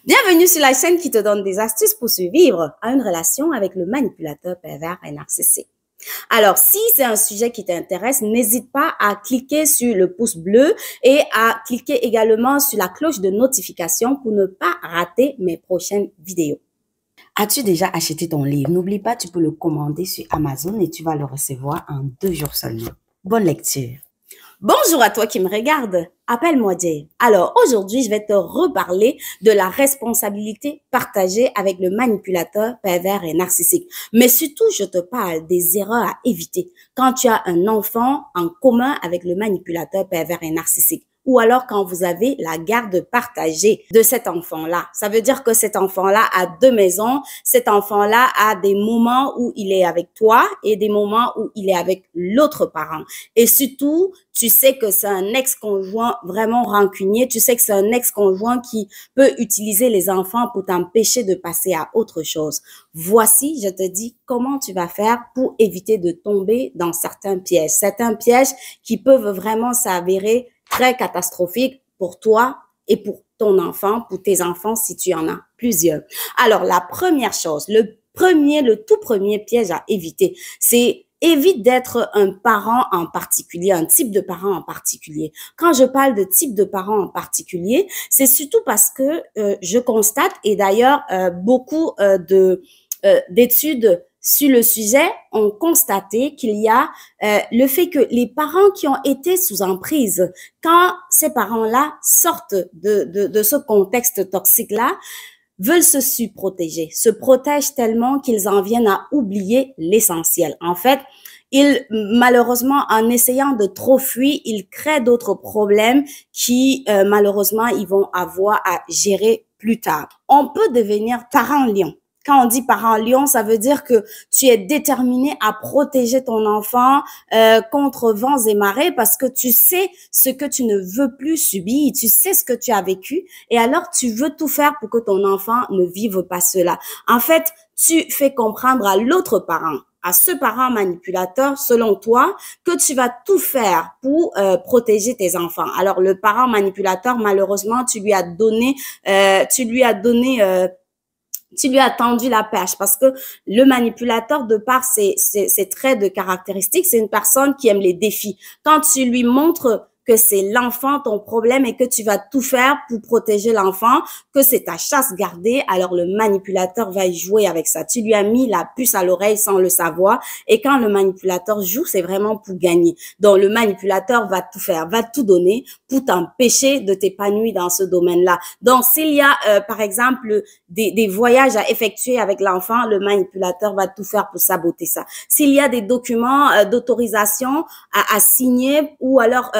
Bienvenue sur la chaîne qui te donne des astuces pour survivre à une relation avec le manipulateur pervers et narcissique. Alors, si c'est un sujet qui t'intéresse, n'hésite pas à cliquer sur le pouce bleu et à cliquer également sur la cloche de notification pour ne pas rater mes prochaines vidéos. As-tu déjà acheté ton livre? N'oublie pas, tu peux le commander sur Amazon et tu vas le recevoir en 2 jours seulement. Bonne lecture. Bonjour à toi qui me regarde, appelle-moi Jay. Alors aujourd'hui, je vais te reparler de la responsabilité partagée avec le manipulateur pervers et narcissique. Mais surtout, je te parle des erreurs à éviter quand tu as un enfant en commun avec le manipulateur pervers et narcissique. Ou alors quand vous avez la garde partagée de cet enfant-là. Ça veut dire que cet enfant-là a 2 maisons. Cet enfant-là a des moments où il est avec toi et des moments où il est avec l'autre parent. Et surtout, tu sais que c'est un ex-conjoint vraiment rancunier. Tu sais que c'est un ex-conjoint qui peut utiliser les enfants pour t'empêcher de passer à autre chose. Voici, je te dis comment tu vas faire pour éviter de tomber dans certains pièges. Certains pièges qui peuvent vraiment s'avérer très catastrophique pour toi et pour ton enfant, pour tes enfants si tu en as plusieurs. Alors, la première chose, le tout premier piège à éviter, c'est évite d'être un parent en particulier, un type de parent en particulier. Quand je parle de type de parent en particulier, c'est surtout parce que je constate, et d'ailleurs beaucoup d'études sur le sujet ont constaté qu'il y a le fait que les parents qui ont été sous emprise, quand ces parents-là sortent de ce contexte toxique-là, veulent se surprotéger, se protègent tellement qu'ils en viennent à oublier l'essentiel. En fait, malheureusement, en essayant de trop fuir, ils créent d'autres problèmes qui, malheureusement, ils vont avoir à gérer plus tard. On peut devenir parent lion. Quand on dit parent lion, ça veut dire que tu es déterminé à protéger ton enfant contre vents et marées parce que tu sais ce que tu ne veux plus subir, tu sais ce que tu as vécu et alors tu veux tout faire pour que ton enfant ne vive pas cela. En fait, tu fais comprendre à l'autre parent, à ce parent manipulateur, selon toi, que tu vas tout faire pour protéger tes enfants. Alors, le parent manipulateur, malheureusement, tu lui as tendu la perche parce que le manipulateur, de par ses traits de caractéristiques, c'est une personne qui aime les défis. Quand tu lui montres que c'est l'enfant ton problème et que tu vas tout faire pour protéger l'enfant, que c'est ta chasse gardée, alors le manipulateur va y jouer avec ça. Tu lui as mis la puce à l'oreille sans le savoir et quand le manipulateur joue, c'est vraiment pour gagner. Donc le manipulateur va tout faire, va tout donner pour t'empêcher de t'épanouir dans ce domaine-là. Donc s'il y a par exemple des voyages à effectuer avec l'enfant, le manipulateur va tout faire pour saboter ça. S'il y a des documents d'autorisation à signer ou alors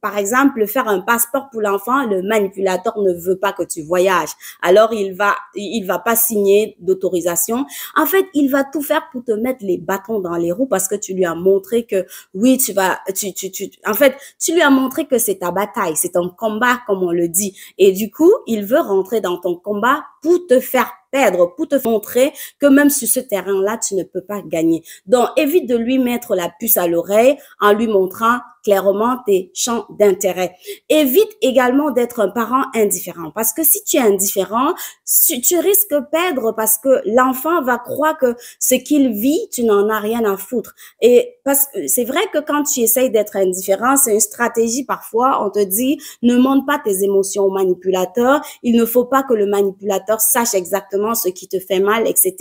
par exemple, faire un passeport pour l'enfant, le manipulateur ne veut pas que tu voyages. Alors, il va pas signer d'autorisation. En fait, il va tout faire pour te mettre les bâtons dans les roues parce que tu lui as montré que oui, en fait, tu lui as montré que c'est ta bataille, c'est ton combat, comme on le dit. Et du coup, il veut rentrer dans ton combat pour te faire perdre, pour te montrer que même sur ce terrain-là, tu ne peux pas gagner. Donc, évite de lui mettre la puce à l'oreille en lui montrant clairement tes champs d'intérêt. Évite également d'être un parent indifférent parce que si tu es indifférent, tu risques de perdre parce que l'enfant va croire que ce qu'il vit, tu n'en as rien à foutre. Et parce que c'est vrai que quand tu essayes d'être indifférent, c'est une stratégie parfois, on te dit ne montre pas tes émotions au manipulateur, il ne faut pas que le manipulateur sache exactement ce qui te fait mal, etc.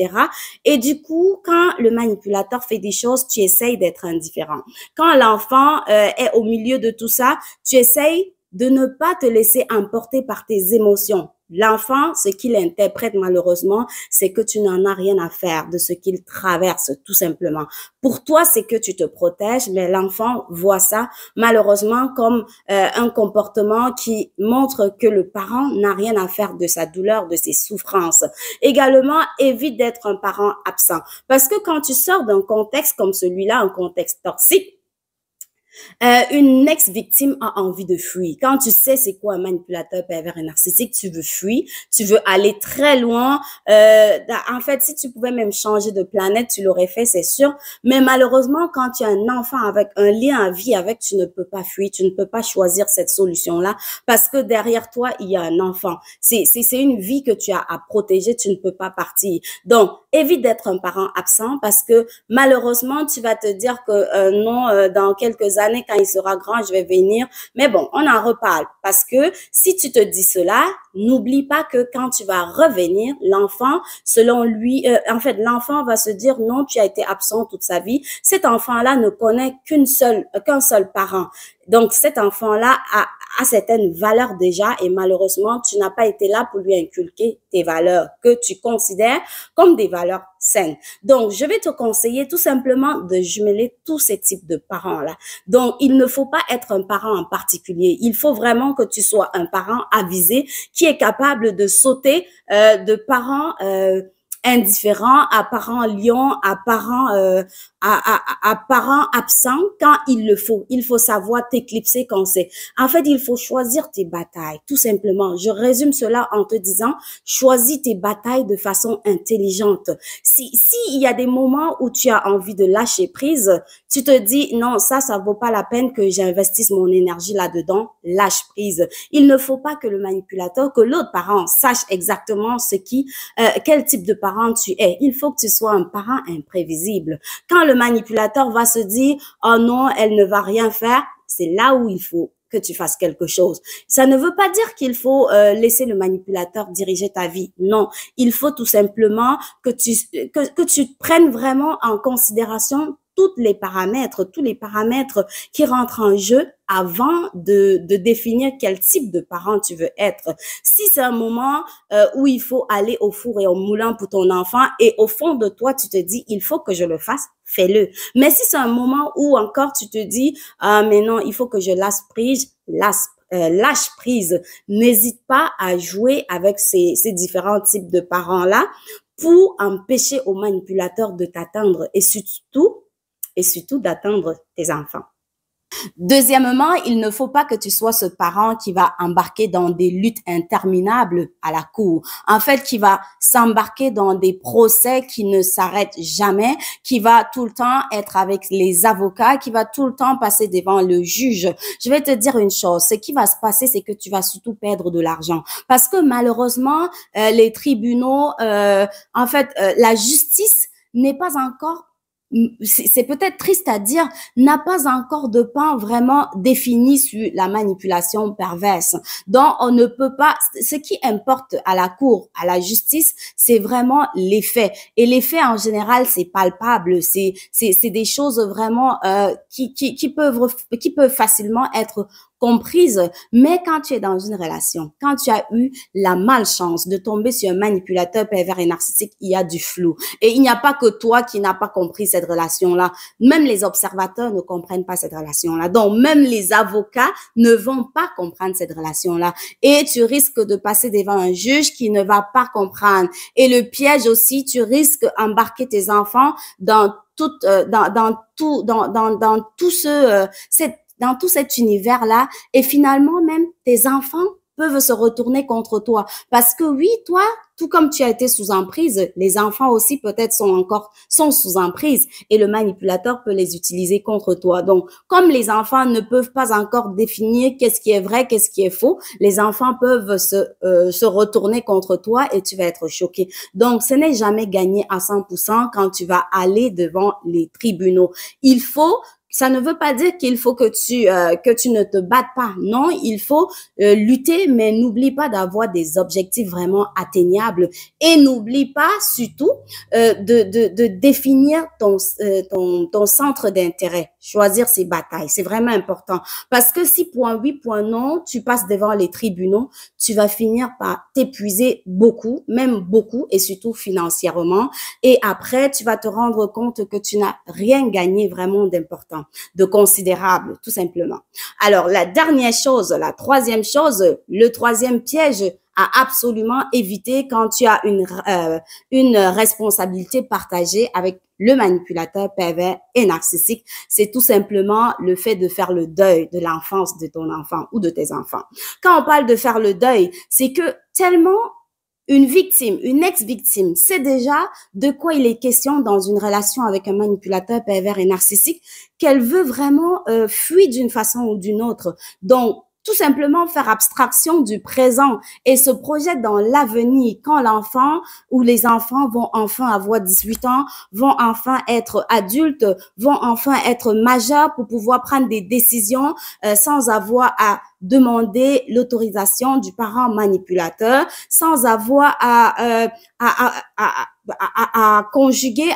Et du coup, quand le manipulateur fait des choses, tu essayes d'être indifférent. Quand l'enfant est au milieu de tout ça, tu essayes de ne pas te laisser emporter par tes émotions. L'enfant, ce qu'il interprète malheureusement, c'est que tu n'en as rien à faire de ce qu'il traverse, tout simplement. Pour toi, c'est que tu te protèges, mais l'enfant voit ça malheureusement comme un comportement qui montre que le parent n'a rien à faire de sa douleur, de ses souffrances. Également, évite d'être un parent absent. Parce que quand tu sors d'un contexte comme celui-là, un contexte toxique, Une ex-victime a envie de fuir. Quand tu sais c'est quoi un manipulateur pervers et narcissique, tu veux fuir, tu veux aller très loin. En fait, si tu pouvais même changer de planète, tu l'aurais fait, c'est sûr. Mais malheureusement, quand tu as un enfant avec un lien à vie avec, tu ne peux pas fuir, tu ne peux pas choisir cette solution-là parce que derrière toi, il y a un enfant. C'est une vie que tu as à protéger, tu ne peux pas partir. Donc, évite d'être un parent absent parce que malheureusement, tu vas te dire que non, dans quelques années, quand il sera grand, je vais venir. Mais bon, on en reparle parce que si tu te dis cela, n'oublie pas que quand tu vas revenir, l'enfant, selon lui, en fait, l'enfant va se dire non, tu as été absent toute sa vie. Cet enfant-là ne connaît qu'un seul parent. Donc, cet enfant-là a certaines valeurs déjà et malheureusement, tu n'as pas été là pour lui inculquer tes valeurs que tu considères comme des valeurs saines. Donc, je vais te conseiller tout simplement de jumeler tous ces types de parents-là. Donc, il ne faut pas être un parent en particulier. Il faut vraiment que tu sois un parent avisé qui est capable de sauter de parents indifférents à parents lions, à parents absents quand il le faut. Il faut savoir t'éclipser quand c'est. En fait, il faut choisir tes batailles, tout simplement. Je résume cela en te disant, choisis tes batailles de façon intelligente. Si il y a des moments où tu as envie de lâcher prise, tu te dis, non, ça vaut pas la peine que j'investisse mon énergie là-dedans, lâche prise. Il ne faut pas que le manipulateur, que l'autre parent sache exactement quel type de parent tu es. Il faut que tu sois un parent imprévisible. Quand le manipulateur va se dire « Oh non, elle ne va rien faire », c'est là où il faut que tu fasses quelque chose. Ça ne veut pas dire qu'il faut laisser le manipulateur diriger ta vie. Non, il faut tout simplement que tu prennes vraiment en considération tous les paramètres qui rentrent en jeu avant de définir quel type de parent tu veux être. Si c'est un moment où il faut aller au four et au moulin pour ton enfant et au fond de toi, tu te dis, il faut que je le fasse, fais-le. Mais si c'est un moment où encore tu te dis, ah mais non, il faut que je lâche prise. N'hésite pas à jouer avec ces différents types de parents-là pour empêcher aux manipulateurs de t'atteindre et surtout d'atteindre tes enfants. Deuxièmement, il ne faut pas que tu sois ce parent qui va embarquer dans des luttes interminables à la cour. En fait, qui va s'embarquer dans des procès qui ne s'arrêtent jamais, qui va tout le temps être avec les avocats, qui va tout le temps passer devant le juge. Je vais te dire une chose, ce qui va se passer, c'est que tu vas surtout perdre de l'argent. Parce que malheureusement, les tribunaux, la justice n'est pas encore, c'est peut-être triste à dire, n'a pas encore de pan vraiment défini sur la manipulation perverse. Donc, on ne peut pas, ce qui importe à la cour, à la justice, c'est vraiment les faits. Et les faits, en général, c'est palpable. C'est des choses vraiment qui peuvent facilement être comprises. Mais quand tu es dans une relation, quand tu as eu la malchance de tomber sur un manipulateur pervers et narcissique, il y a du flou. Et il n'y a pas que toi qui n'as pas compris cette relation-là. Même les observateurs ne comprennent pas cette relation-là. Donc, même les avocats ne vont pas comprendre cette relation-là. Et tu risques de passer devant un juge qui ne va pas comprendre. Et le piège aussi, tu risques d'embarquer tes enfants dans tout cet univers-là, et finalement même tes enfants peuvent se retourner contre toi. Parce que oui, toi, tout comme tu as été sous emprise, les enfants aussi peut-être sont sous emprise et le manipulateur peut les utiliser contre toi. Donc, comme les enfants ne peuvent pas encore définir qu'est-ce qui est vrai, qu'est-ce qui est faux, les enfants peuvent se retourner contre toi et tu vas être choqué. Donc, ce n'est jamais gagné à 100% quand tu vas aller devant les tribunaux. Ça ne veut pas dire qu'il faut que tu ne te battes pas. Non, il faut lutter, mais n'oublie pas d'avoir des objectifs vraiment atteignables et n'oublie pas surtout de définir ton centre d'intérêt. Choisir ses batailles, c'est vraiment important. Parce que si point oui, point non, tu passes devant les tribunaux, tu vas finir par t'épuiser beaucoup, même beaucoup, et surtout financièrement. Et après, tu vas te rendre compte que tu n'as rien gagné vraiment d'important, de considérable, tout simplement. Alors, la dernière chose, la troisième chose, le troisième piège à absolument éviter quand tu as une responsabilité partagée avec le manipulateur pervers et narcissique. C'est tout simplement le fait de faire le deuil de l'enfance de ton enfant ou de tes enfants. Quand on parle de faire le deuil, c'est que tellement une victime, une ex-victime, sait déjà de quoi il est question dans une relation avec un manipulateur pervers et narcissique, qu'elle veut vraiment fuir d'une façon ou d'une autre. Donc, tout simplement faire abstraction du présent et se projette dans l'avenir quand l'enfant ou les enfants vont enfin avoir 18 ans, vont enfin être adultes, vont enfin être majeurs pour pouvoir prendre des décisions sans avoir à demander l'autorisation du parent manipulateur, sans avoir à conjuguer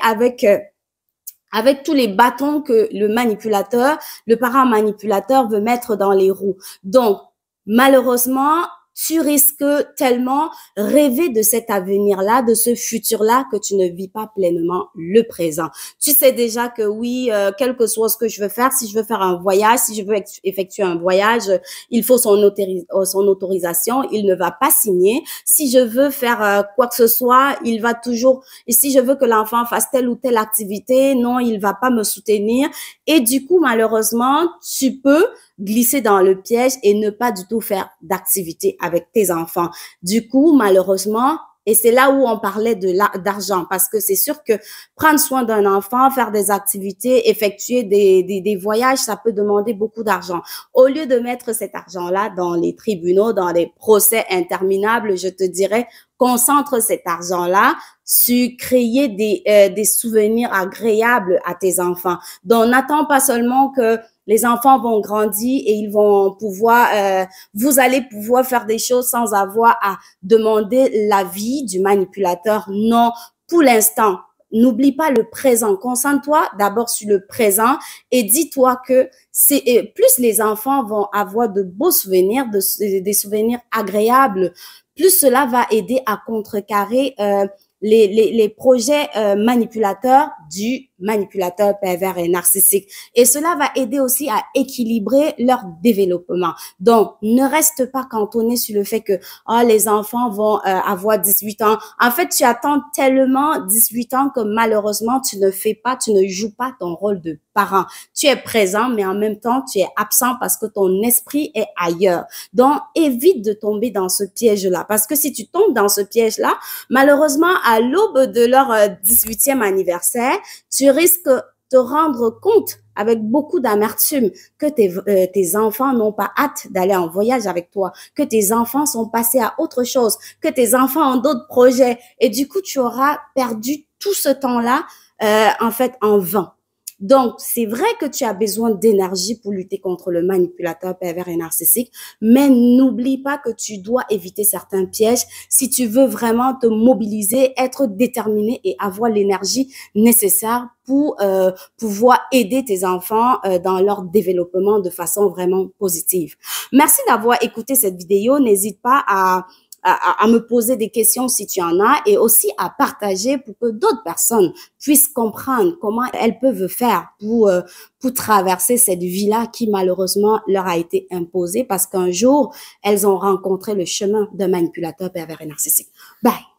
avec tous les bâtons que le parent manipulateur veut mettre dans les roues. Donc, malheureusement, tu risques tellement rêver de cet avenir-là, de ce futur-là, que tu ne vis pas pleinement le présent. Tu sais déjà que oui, quel que soit ce que je veux faire, si je veux faire un voyage, si je veux effectuer un voyage, il faut son autorisation, il ne va pas signer. Si je veux faire quoi que ce soit, il va toujours, et si je veux que l'enfant fasse telle ou telle activité, non, il va pas me soutenir. Et du coup, malheureusement, tu peux glisser dans le piège et ne pas du tout faire d'activité avec tes enfants. Du coup, malheureusement, et c'est là où on parlait d'argent, parce que c'est sûr que prendre soin d'un enfant, faire des activités, effectuer des voyages, ça peut demander beaucoup d'argent. Au lieu de mettre cet argent-là dans les tribunaux, dans les procès interminables, je te dirais, concentre cet argent-là sur créer des souvenirs agréables à tes enfants. Donc, n'attends pas seulement que les enfants vont grandir et ils vont pouvoir, vous allez pouvoir faire des choses sans avoir à demander l'avis du manipulateur. Non, pour l'instant, n'oublie pas le présent. Concentre-toi d'abord sur le présent et dis-toi que plus les enfants vont avoir de beaux souvenirs, des souvenirs agréables, plus cela va aider à contrecarrer les projets manipulateurs du manipulateur pervers et narcissique. Et cela va aider aussi à équilibrer leur développement. Donc, ne reste pas cantonné sur le fait que les enfants vont avoir 18 ans. En fait, tu attends tellement 18 ans que malheureusement, tu ne joues pas ton rôle de parent. Tu es présent, mais en même temps, tu es absent parce que ton esprit est ailleurs. Donc, évite de tomber dans ce piège-là. Parce que si tu tombes dans ce piège-là, malheureusement, à l'aube de leur 18e anniversaire, tu risques de te rendre compte avec beaucoup d'amertume que tes enfants n'ont pas hâte d'aller en voyage avec toi, que tes enfants sont passés à autre chose, que tes enfants ont d'autres projets. Et du coup, tu auras perdu tout ce temps-là, en fait, en vain. Donc, c'est vrai que tu as besoin d'énergie pour lutter contre le manipulateur pervers et narcissique, mais n'oublie pas que tu dois éviter certains pièges si tu veux vraiment te mobiliser, être déterminé et avoir l'énergie nécessaire pour pouvoir aider tes enfants dans leur développement de façon vraiment positive. Merci d'avoir écouté cette vidéo. N'hésite pas à me poser des questions si tu en as et aussi à partager pour que d'autres personnes puissent comprendre comment elles peuvent faire pour traverser cette vie-là qui malheureusement leur a été imposée parce qu'un jour, elles ont rencontré le chemin d'un manipulateur pervers et narcissique. Bye!